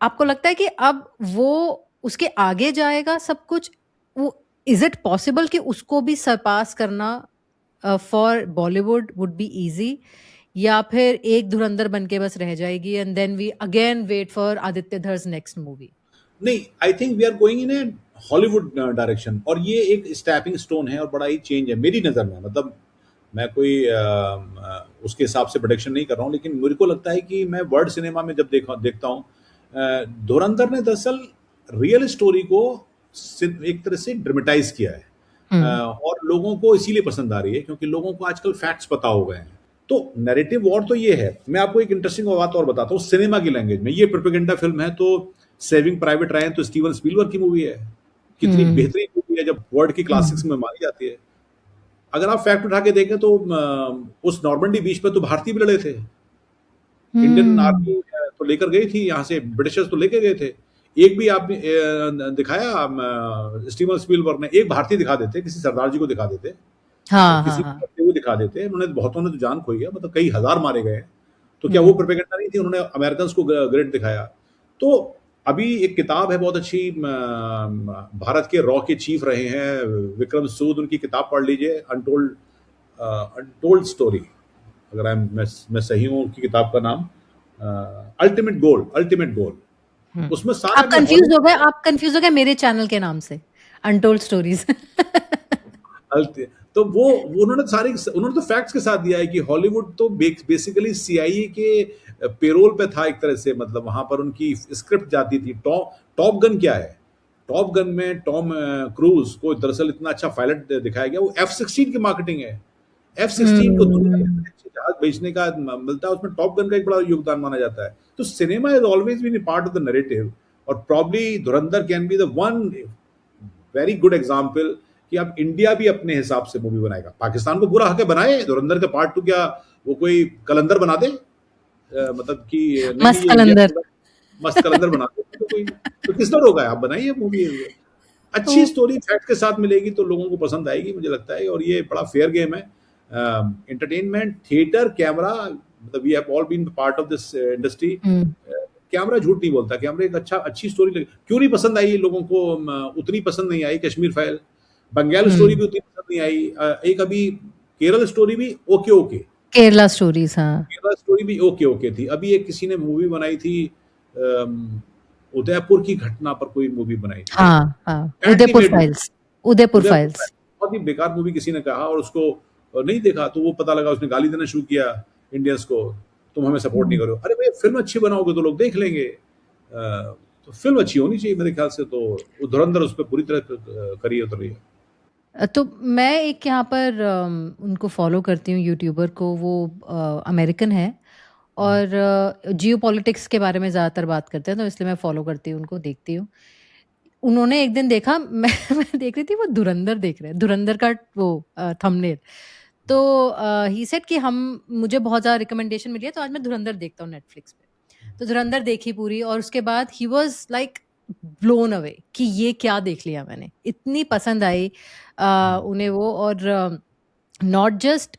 आपको लगता है कि अब वो उसके आगे जाएगा सब कुछ? वो इज इट पॉसिबल कि उसको भी सरपास करना for Bollywood would be easy, या फिर एक धुरंधर बन के बस रह जाएगी and then we again wait for Aditya Dhar's next movie? नहीं, I think we are going in a Hollywood direction, और ये एक स्टेपिंग स्टोन है और बड़ा ही चेंज है मेरी नज़र में। मतलब मैं कोई उसके हिसाब से प्रोडिक्शन नहीं कर रहा हूँ, लेकिन मेरे को लगता है कि मैं वर्ल्ड सिनेमा में जब देखता हूँ, धुरंधर ने दरअसल रियल स्टोरी को एक तरह से ड्रामेटाइज किया है, और लोगों को इसीलिए पसंद आ रही है क्योंकि लोगों को आजकल फैक्ट्स पता हो गए हैं। तो नैरेटिव वॉर तो ये है। मैं आपको एक इंटरेस्टिंग बात और बताता हूँ, सिनेमा की लैंग्वेज में ये प्रोपेगेंडा फिल्म है, तो सेविंग प्राइवेट रायन तो स्टीवन स्पीलबर्ग की मूवी है, कितनी बेहतरीन मूवी है, जब वर्ल्ड की क्लासिक्स में मानी जाती है। अगर आप फैक्ट उठा के देखें तो उस नॉर्मंडी बीच पे तो भारतीय भी लड़े थे, इंडियन आर्मी तो लेकर गई थी, यहाँ से ब्रिटिशर्स तो लेकर गए थे। एक भी आपने दिखाया स्टीवन स्पीलबर्ग ने, एक भारतीय दिखा देते, किसी सरदार जी को दिखा देते, किसी को दिखा देते, उन्होंने बहुतों ने तो जान खोई है, मतलब कई हजार मारे गए। तो क्या वो प्रोपेगेंडा नहीं थी? उन्होंने अमेरिकन को ग्रेट दिखाया। तो अभी एक किताब है बहुत अच्छी, भारत के रॉ के चीफ रहे हैं विक्रम सूद, उनकी किताब पढ़ लीजिए, अनटोल्ड अनटोल्ड स्टोरी, अगर मैं सही हूँ, उनकी किताब का नाम अल्टीमेट गोल, अल्टीमेट गोल। उसमें सारा आप कंफ्यूज हो गए मेरे चैनल के नाम से, अनटोल्ड स्टोरीज। तो वो उन्होंने तो फैक्ट्स के साथ दिया है कि हॉलीवुड तो बेसिकली सीआईए के पेरोल पे था एक तरह से, मतलब वहां पर उनकी स्क्रिप्ट जाती थी। टॉप गन क्या है? टॉप गन में टॉम क्रूज को दरअसल इतना अच्छा पायलट दिखाया गया, वो F-16 की मार्केटिंग है। F-16 को दुनिया में अच्छे जहाज बेचने का मिलता है, उसमें टॉप गन का एक बड़ा योगदान माना जाता है। तो cinema is always been part of the narrative, और probably Dhurandhar can be the one very good example कि अब इंडिया भी अपने हिसाब से मूवी बनाएगा। पाकिस्तान को पूरा हक है, बनाए धुरंधर का पार्ट 2, क्या वो कोई कलंदर बना दे? मतलब कि मस्त कलंदर, मस्त कलंदर बना दे तो कोई, तो किसने रोका है? आप बनाइए मूवी, अच्छी स्टोरी फैक्ट के साथ मिलेगी तो लोगों को पसंद आएगी, मुझे लगता है। और ये बड़ा फेयर गेम है। एंटरटेनमेंट, थिएटर, कैमरा, मतलब we have all been part of this industry. Camera झूठ नहीं बोलता, कैमरा एक अच्छी स्टोरी लगी, क्यों नहीं पसंद आई लोगों को? उतनी पसंद नहीं आई कश्मीर फाइल, बंगाल स्टोरी भी उतनी पसंद नहीं आई, एक अभी केरल स्टोरी भी ओके ओके, केरला स्टोरीज, हाँ, केरला स्टोरी भी ओके ओके थी। अभी एक किसी ने मूवी बनाई थी, उदयपुर की घटना पर कोई मूवी बनाई थी, हाँ हाँ, उदयपुर फाइल्स, उदयपुर फाइल्स, बहुत ही बेकार मूवी किसी ने कहा, और उसको नहीं देखा तो वो पता लगा उसने गाली देना शुरू किया इंडियंस को, तुम हमें सपोर्ट नहीं करो। अरे भाई, फिल्म अच्छी बनाओगे तो लोग देख लेंगे। तो फिल्म अच्छी होनी चाहिए मेरे ख्याल से। तो धुरंधर उस पर पूरी तरह करी उतर रही है। तो मैं एक यहाँ पर उनको फॉलो करती हूँ, यूट्यूबर को, वो अमेरिकन है और जियो पॉलिटिक्स के बारे में ज़्यादातर बात करते हैं, तो इसलिए मैं फॉलो करती हूँ उनको, देखती हूँ। उन्होंने एक दिन देखा, मैं देख रही थी, वो धुरंधर देख रहे हैं, धुरंधर का वो थंबनेल। तो ही सेड कि मुझे बहुत ज़्यादा रिकमेंडेशन मिली है, तो आज मैं धुरंधर देखता हूँ नेटफ्लिक्स पे। तो धुरंधर देखी पूरी, और उसके बाद he was like blown away कि ये क्या देख लिया मैंने, इतनी पसंद आई उन्हें वो। और नॉट जस्ट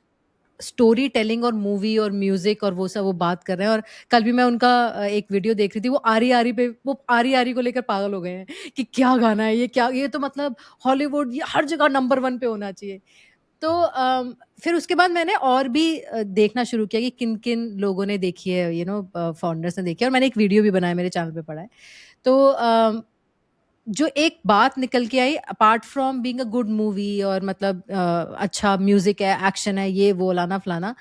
स्टोरी टेलिंग और मूवी और म्यूजिक और वो सब वो बात कर रहे हैं। और कल भी मैं उनका एक वीडियो देख रही थी, वो आरी आरी पे, वो आरी आरी को लेकर पागल हो गए हैं कि क्या गाना है ये, क्या ये, तो मतलब हॉलीवुड ये हर जगह नंबर 1 पे होना चाहिए। तो फिर उसके बाद मैंने और भी देखना शुरू किया कि किन किन लोगों ने देखी है, फाउंडर्स ने देखी है, और मैंने एक वीडियो भी बनाया, मेरे चैनल पे पड़ा है। तो जो एक बात निकल के आई, apart from being a good movie, और मतलब अच्छा म्यूजिक है, एक्शन है, ये वो लाना फलाना,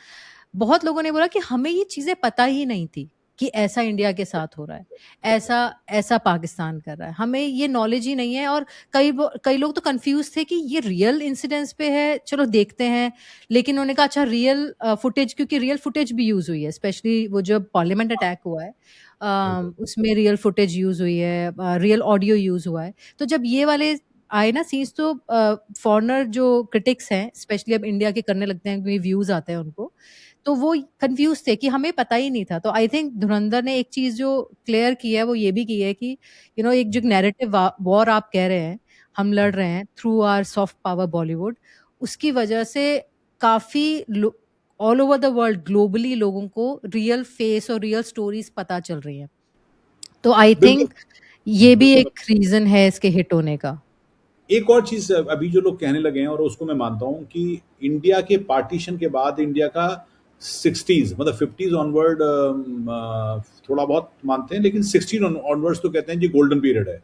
बहुत लोगों ने बोला कि हमें ये चीजें पता ही नहीं थी कि ऐसा इंडिया के साथ हो रहा है, ऐसा ऐसा पाकिस्तान कर रहा है, हमें ये नॉलेज ही नहीं है। और कई लोग तो कंफ्यूज थे कि ये रियल इंसिडेंट्स पे है, चलो देखते हैं। लेकिन उन्होंने कहा अच्छा रियल फुटेज, क्योंकि रियल फुटेज भी यूज हुई है, स्पेशली वो जब पार्लियामेंट अटैक हुआ है उसमें रियल फुटेज यूज हुई है, रियल ऑडियो यूज हुआ है। तो जब ये वाले आए ना सीन्स, तो फॉरेनर जो क्रिटिक्स हैं, स्पेशली अब इंडिया के करने लगते हैं क्योंकि व्यूज आते हैं उनको, तो वो कंफ्यूज थे कि हमें पता ही नहीं था। तो आई थिंक धुरंधर ने एक चीज जो क्लियर की है, वो ये भी की है कि एक जो नैरेटिव वॉर आप कह रहे हैं, हम लड़ रहे हैं through our soft power Bollywood, उसकी वजह से काफी all over the world globally लोगों को रियल फेस और रियल स्टोरीज पता चल रही हैं। तो आई थिंक ये भी एक रीजन है इसके हिट होने का। एक और चीज अभी जो लोग कहने लगे हैं, और उसको मैं मानता हूं, कि इंडिया के पार्टीशन के बाद इंडिया का 60s, मतलब 50s ऑनवर्ड थोड़ा बहुत मानते हैं, लेकिन 60 ऑनवर्ड्स तो कहते हैं जी गोल्डन पीरियड है।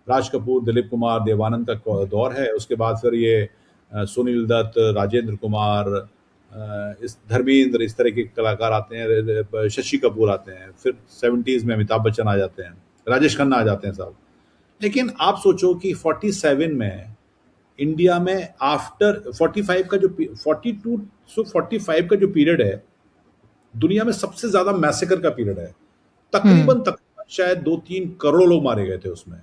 राज कपूर, दिलीप कुमार, देवानंद का दौर है। उसके बाद फिर ये सुनील दत्त, राजेंद्र कुमार, इस धर्मेंद्र, इस तरह के कलाकार आते हैं, शशि कपूर आते हैं। फिर 70s में अमिताभ बच्चन आ जाते हैं, राजेश खन्ना आ जाते हैं साहब। लेकिन आप सोचो कि 47 में इंडिया में आफ्टर 45 का जो 45 का जो पीरियड है, दुनिया में सबसे ज्यादा मैसेकर का पीरियड है। तकरीबन शायद 2-3 करोड़ लोग मारे गए थे उसमें।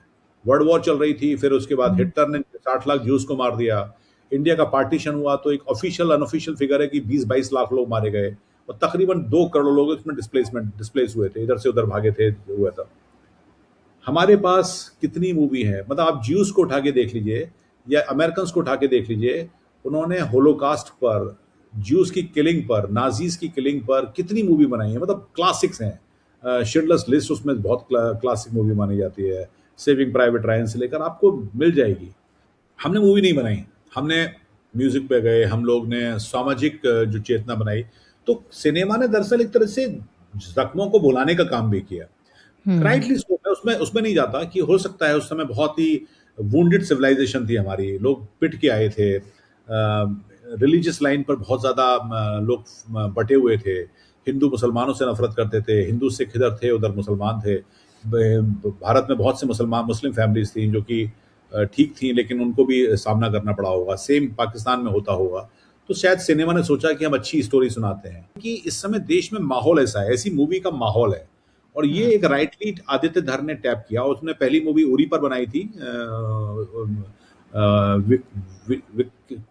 वर्ल्ड वॉर चल रही थी, फिर उसके बाद हिटलर ने 60 लाख ज्यूज को मार दिया। इंडिया का पार्टीशन हुआ तो एक ऑफिशियल अनऑफिशियल फिगर है कि 20-22 लाख लोग मारे गए, और तकरीबन 2 करोड़ लोग इसमें डिस्प्लेस हुए थे, इधर से उधर भागे थे, हुआ था। हमारे पास कितनी मूवी है, मतलब आप ज्यूस को उठा के देख लीजिए या अमेरिकन को उठा के देख लीजिए, उन्होंने होलोकास्ट पर ज्यूस की किलिंग पर, नाजीज की किलिंग पर कितनी मूवी बनाई है, मतलब क्लासिक्स हैं। शिंडलर्स लिस्ट उसमें बहुत क्लासिक मूवी मानी जाती है। सेविंग प्राइवेट रायन से लेकर आपको मिल जाएगी। हमने मूवी नहीं बनाई, हमने म्यूजिक पे गए, हम लोग ने सामाजिक जो चेतना बनाई। तो सिनेमा ने दरअसल एक तरह से जख्मों को भुलाने का काम भी किया। हम्म। राइटली सो, मैं उसमें उसमें नहीं जाता कि हो सकता है उस समय बहुत ही वुंडेड सिविलाइजेशन थी हमारी, लोग पिट के आए थे, रिलीजियस लाइन पर बहुत ज़्यादा लोग बटे हुए थे, हिंदू मुसलमानों से नफरत करते थे, हिंदू सिख इधर थे, उधर मुसलमान थे। भारत में बहुत से मुस्लिम फैमिलीज थी जो कि ठीक थी, लेकिन उनको भी सामना करना पड़ा होगा। सेम पाकिस्तान में होता होगा। तो शायद सिनेमा ने सोचा कि हम अच्छी स्टोरी सुनाते हैं, कि इस समय देश में माहौल ऐसा है, ऐसी मूवी का माहौल है। और ये एक राइटली आदित्य धर ने टैप किया। उसने पहली मूवी उरी पर बनाई थी,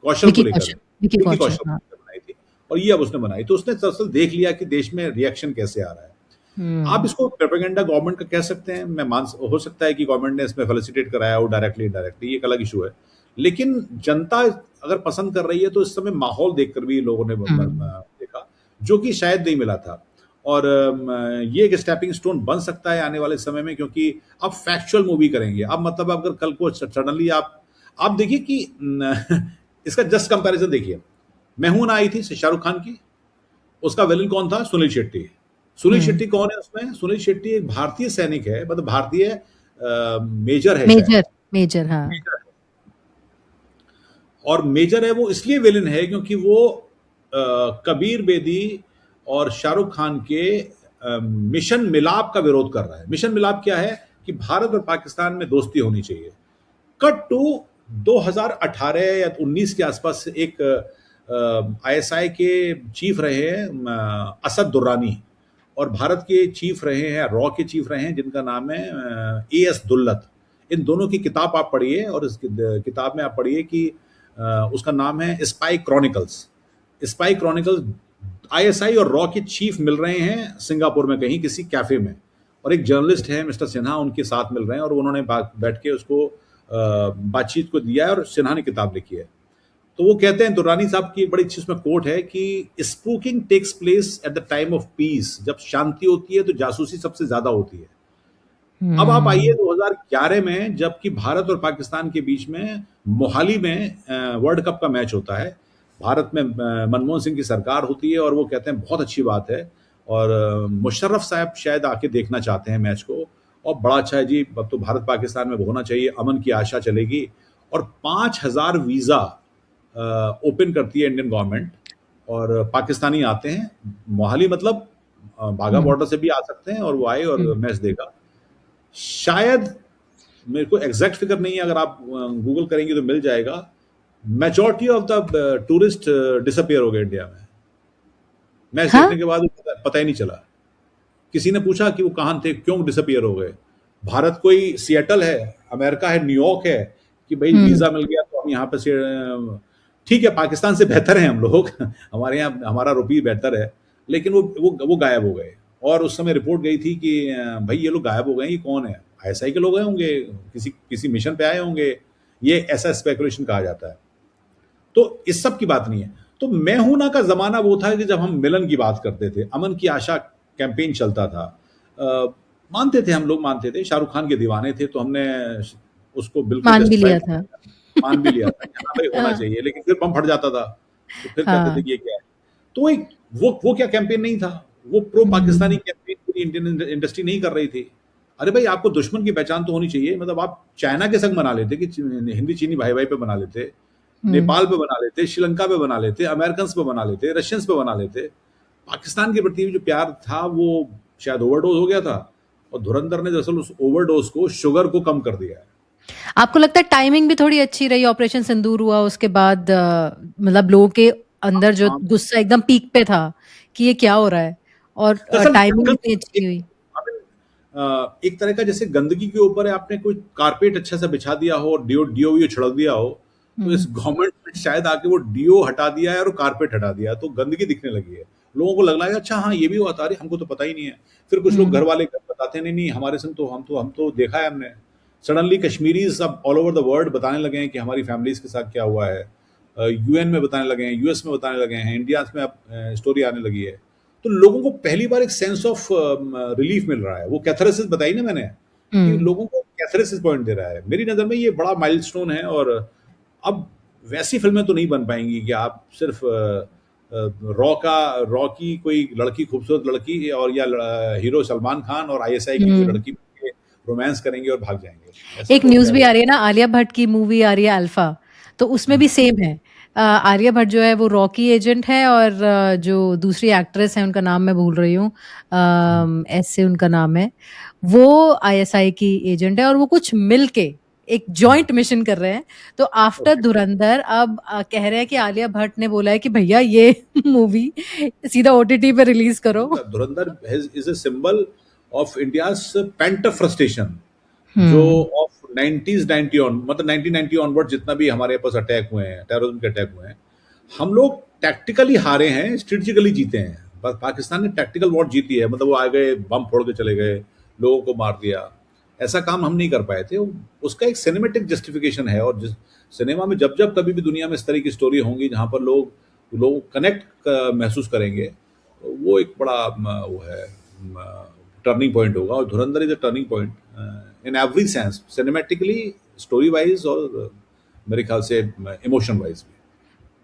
कौशल को लेकर, विकी विकी कौशल, कौशल को हाँ। लेकर बनाई थी। और ये अब उसने बनाई, तो उसने दरअसल देख लिया कि देश में रिएक्शन कैसे आ रहा है। आप हम्म। इसको प्रोपेगेंडा गवर्नमेंट का कह सकते हैं, मैं मान, हो सकता है कि गवर्नमेंट ने इसमें फेलिसिटेट कराया हो डायरेक्टली इनडायरेक्टली, ये एक अलग इशू है। लेकिन जनता अगर पसंद कर रही है तो इस समय माहौल देखकर भी लोगों ने हम्म। देखा, जो कि शायद नहीं मिला था। और ये एक स्टेपिंग स्टोन बन सकता है आने वाले समय में, क्योंकि अब फैक्चुअल मूवी करेंगे। अब मतलब अगर कल को सडनली आप देखिए कि इसका जस्ट कंपैरिजन देखिए, मैं हूं ना आई थी शाहरुख खान की, उसका विलन कौन था? सुनील शेट्टी। सुनील हम्म। शेट्टी कौन है उसमें? सुनील शेट्टी एक भारतीय सैनिक है, मतलब भारतीय मेजर है शायद, मेजर, मेजर, हाँ। मेजर है। और मेजर है वो इसलिए विलन है क्योंकि वो कबीर बेदी और शाहरुख खान के मिशन मिलाप का विरोध कर रहा है। मिशन मिलाप क्या है? कि भारत और पाकिस्तान में दोस्ती होनी चाहिए। कट टू 2018 या 19 के आसपास से एक आईएसआई के चीफ रहे हैं असद दुर्रानी, और भारत के चीफ रहे हैं, रॉ के चीफ रहे हैं, जिनका नाम है एएस दुल्लत। इन दोनों की किताब आप पढ़िए, और इस किताब में आप पढ़िए कि उसका नाम है spy chronicles. Spy chronicles, ISI और रॉ के चीफ मिल रहे हैं सिंगापुर में कहीं किसी कैफे में, और एक जर्नलिस्ट है मिस्टर सिन्हा उनके साथ मिल रहे हैं, और उन्होंने बैठ के उसको बातचीत को दिया है, और सिन्हा ने किताब लिखी है। तो वो कहते हैं, दुर्रानी साहब की एक बड़ी अच्छी उसमें कोट है कि spooking takes place at the time of peace. जब शांति होती है तो जासूसी सबसे ज्यादा होती है। अब आप आइए हम्म। 2011 में, जबकि भारत और पाकिस्तान के बीच में मोहाली में वर्ल्ड कप का मैच होता है। भारत में मनमोहन सिंह की सरकार होती है, और वो कहते हैं बहुत अच्छी बात है, और मुशर्रफ साहब शायद आके देखना चाहते हैं मैच को, और बड़ा अच्छा है जी, अब तो भारत पाकिस्तान में होना चाहिए, अमन की आशा चलेगी। और 5,000 वीज़ा ओपन करती है इंडियन गवर्नमेंट, और पाकिस्तानी आते हैं मोहाली, मतलब बाघा हम्म। बॉर्डर से भी आ सकते हैं, और वो आए और हम्म। मैच देखा। शायद, मेरे को एग्जैक्ट फिगर नहीं है, अगर आप गूगल करेंगे तो मिल जाएगा, majority of the tourist disappear हो गए इंडिया में। मैच हाँ। देखने के बाद पता ही नहीं चला। किसी ने पूछा कि वो कहाँ थे, क्यों डिसअपियर हो गए? भारत कोई सिएटल है, अमेरिका है, न्यूयॉर्क है, कि भाई हम्म। वीजा मिल गया तो हम यहाँ पे से, ठीक है पाकिस्तान से बेहतर है हम लोग, हमारे यहाँ हमारा रुपये बेहतर है, लेकिन वो गायब हो गए। और उस समय रिपोर्ट गई थी कि भाई ये लोग गायब हो गए, ये कौन है? आईएसआई के लोग आए होंगे, किसी किसी मिशन पे आए होंगे, ये ऐसा स्पेकुलेशन कहा जाता है। तो इस सब की बात नहीं है। तो मैं हूं ना का जमाना वो था कि जब हम मिलन की बात करते थे, अमन की आशा कैंपेन चलता था। मानते थे, हम लोग मानते थे, शाहरुख खान के दीवाने थे, तो हमने उसको बिल्कुल मान भी जस्टिफाई लिया था। मान भी लिया था कि हाँ भाई होना हाँ। चाहिए, लेकिन फिर बम फट जाता था, तो फिर कहते थे हाँ। कि ये क्या है। तो एक वो क्या कैंपेन नहीं था, वो प्रो पाकिस्तानी हम्म। कैंपेन पूरी इंडियन इंडस्ट्री नहीं कर रही थी। अरे भाई आपको दुश्मन की पहचान तो होनी चाहिए, मतलब आप चाइना के संग बना लेते कि हिंदी चीनी भाई भाई पे बना लेते, हम्म। नेपाल पे बना लेते, श्रीलंका पे बना लेते, अमेरिकन पे बना लेते, रशियंस पे बना लेते। पाकिस्तान के प्रति जो प्यार था वो शायद ओवरडोज हो गया था, और धुरंधर ने दरअसल उस ओवरडोज को, शुगर को कम कर दिया है। आपको लगता है टाइमिंग भी थोड़ी अच्छी रही? ऑपरेशन सिंदूर हुआ उसके बाद मतलब लोगों के अंदर जो हाँ, गुस्सा एकदम पीक पे था कि ये क्या हो रहा है, और दरअसल टाइमिंग जंगल इतनी अच्छी हुई। एक तरह का जैसे गंदगी के ऊपर है, आपने कोई कारपेट अच्छा सा बिछा दिया हो और डीओ डीओ वीओ छिड़क दिया हो, तो इस गवर्नमेंट ने शायद आके वो डीओ हटा दिया है और कारपेट हटा दिया है, तो गंदगी दिखने लगी है। लोगों को लग रहा है अच्छा हाँ ये भी हुआ था, अरे हमको तो पता ही नहीं है। फिर कुछ लोग घर वाले बताते नहीं, नहीं हमारे संग तो हम तो देखा है हमने। सडनली कश्मीरीज अब ऑल ओवर द वर्ल्ड बताने लगे हैं कि हमारी फैमिलीज के साथ क्या हुआ है। यूएन में बताने लगे हैं, यूएस में बताने लगे हैं, इंडिया में अब स्टोरी आने लगी है। तो लोगों को पहली बार एक सेंस ऑफ रिलीफ मिल रहा है। वो कैथारसिस बताई ना मैंने, कि हम्म। लोगों को कैथारसिस पॉइंट दे रहा है। मेरी नज़र में ये बड़ा माइलस्टोन है। और अब वैसी फिल्में तो नहीं बन पाएंगी कि आप सिर्फ रॉ की कोई लड़की, खूबसूरत लड़की, और या हीरो सलमान खान और आईएसआई की कोई हम्म। लड़की रोमांस करेंगे और भाग जाएंगे। ऐसा एक तो न्यूज खैर भी हो। आ रही है ना, आलिया भट्ट की मूवी आ रही है अल्फा, तो उसमें भी हम्म, सेम है। आलिया भट्ट जो है वो रॉकी एजेंट है, और जो दूसरी एक्ट्रेस है उनका नाम मैं भूल रही हूँ, हम्म, ऐसे उनका नाम है, वो आईएसआई की एजेंट है, और वो कुछ मिल के एक जॉइंट मिशन कर रहे हैं। तो आफ्टर ओके। धुरंधर अब कह रहे हैं कि आलिया भट्ट ने बोला है कि भैया ये मूवी सीधा ओटीटी पे रिलीज करो। Dhurandhar is a symbol of India's pent frustration, जो हम्म। ऑफ 90s 90 ऑन, मतलब 1990 ऑनवर्ड जितना भी हमारे पास अटैक हुए हैं, टेररिज्म के अटैक हुए हैं, हम लोग टैक्टिकली हारे हैं, स्ट्रेटेजिकली जीते हैं। बस पाकिस्तान ने टैक्टिकल वॉर जीती है, मतलब वो आ गए, बम फोड़ के चले गए, लोगों को मार दिया। ऐसा काम हम नहीं कर पाए थे। उसका एक सिनेमेटिक जस्टिफिकेशन है। और जिस सिनेमा में जब जब कभी भी दुनिया में इस तरह की स्टोरी होंगी जहां पर लोग लोग कनेक्ट महसूस करेंगे, तो वो एक बड़ा वो है, टर्निंग पॉइंट होगा। और Dhurandhar is a turning point in every sense, cinematically, story wise, और मेरे ख्याल से इमोशन वाइज भी।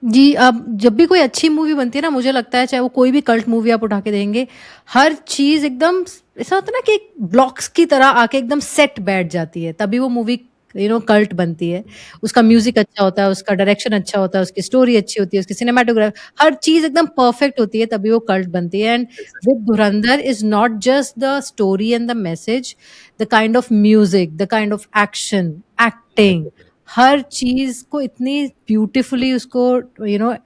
जी, अब जब भी कोई अच्छी मूवी बनती है ना, मुझे लगता है चाहे वो कोई भी कल्ट मूवी आप उठा के देंगे, हर चीज़ एकदम ऐसा होता है ना कि एक ब्लॉक्स की तरह आके एकदम सेट बैठ जाती है, तभी वो मूवी कल्ट बनती है। उसका म्यूज़िक अच्छा होता है, उसका डायरेक्शन अच्छा होता है, उसकी स्टोरी अच्छी होती है, उसकी सिनेमैटोग्राफी, हर चीज़ एकदम परफेक्ट होती है, तभी वो कल्ट बनती है। And with Dhurandhar is not just the story and the message, the kind of music, the kind of action, acting, हर चीज को इतनी ब्यूटीफुली उसको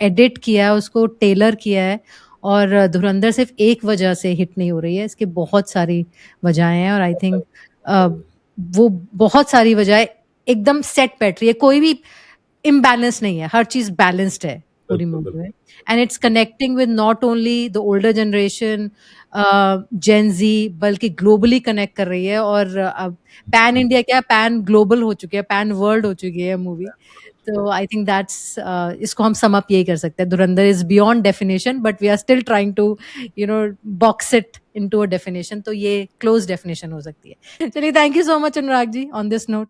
एडिट किया है, उसको टेलर किया है। और धुरंधर सिर्फ एक वजह से हिट नहीं हो रही है, इसकी बहुत सारी वजहें हैं, और आई थिंक वो बहुत सारी वजह एकदम सेट बैठ रही है, कोई भी इम्बैलेंस नहीं है, हर चीज बैलेंस्ड है पूरी बिल्कुल मूवी बिल्कुल। में। And it's connecting with not only the older generation, Gen Z, बल्कि ग्लोबली कनेक्ट कर रही है। और अब पैन इंडिया क्या, पैन ग्लोबल हो चुकी है, पैन वर्ल्ड हो चुकी है मूवी। तो आई थिंक दैट्स इसको हम सम अप यही कर सकते हैं, Dhurandhar is beyond definition, but we are still trying to box it into a definition, तो ये क्लोज डेफिनेशन हो सकती है। चलिए, thank you so much Anurag ji on this note.